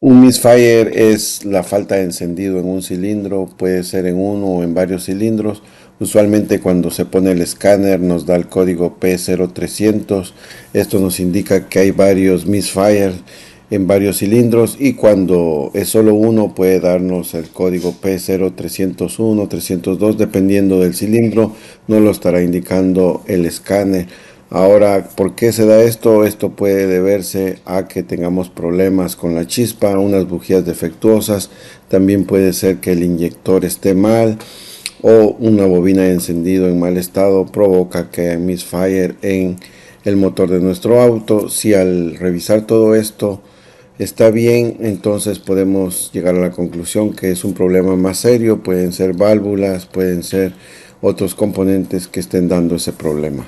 Un misfire es la falta de encendido en un cilindro, puede ser en uno o en varios cilindros. Usualmente cuando se pone el escáner nos da el código P0300. Esto nos indica que hay varios misfires en varios cilindros y cuando es solo uno puede darnos el código P0301, 302 dependiendo del cilindro, no lo estará indicando el escáner. Ahora, ¿por qué se da esto? Esto puede deberse a que tengamos problemas con la chispa, unas bujías defectuosas, también puede ser que el inyector esté mal o una bobina de encendido en mal estado provoca que hay misfire en el motor de nuestro auto. Si al revisar todo esto está bien, entonces podemos llegar a la conclusión que es un problema más serio, pueden ser válvulas, pueden ser otros componentes que estén dando ese problema.